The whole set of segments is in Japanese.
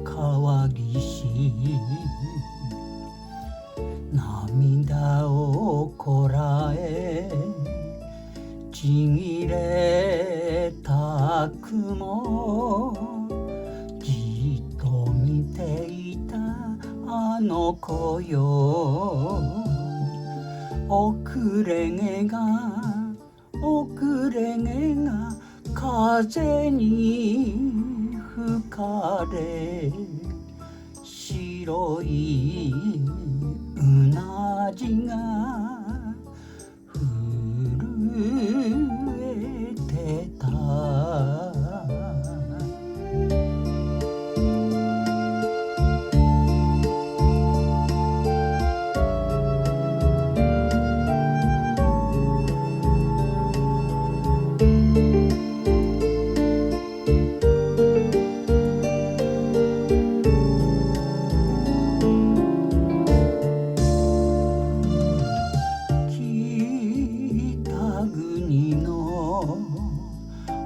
川岸涙をこらえちぎれた雲じっと見ていたあの子よ遅れ毛が風に吹かれ白いうなじが震えてた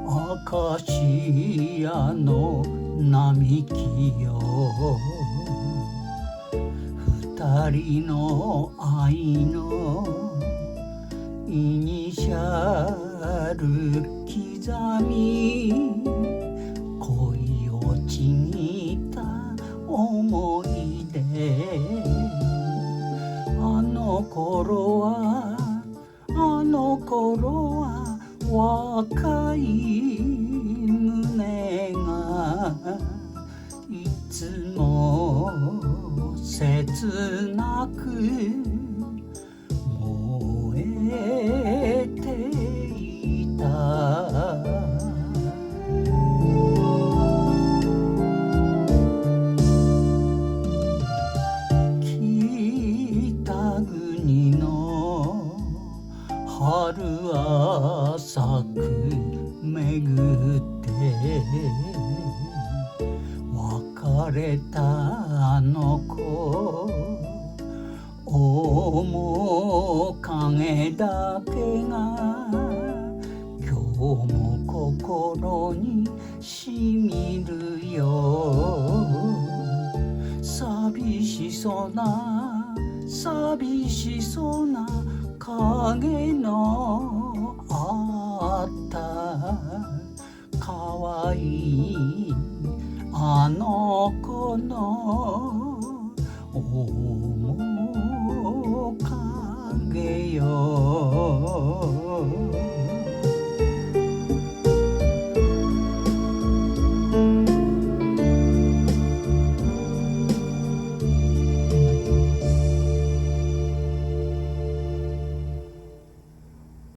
アカシアの並木よ二人の愛のイニシャル刻み恋をちぎった思い出あの頃は若い胸がいつも切なく燃えていた北国の春浅く巡って別れたあの子面影だけが今日も心にしみるよ寂しそうな影のあった可愛いあの子の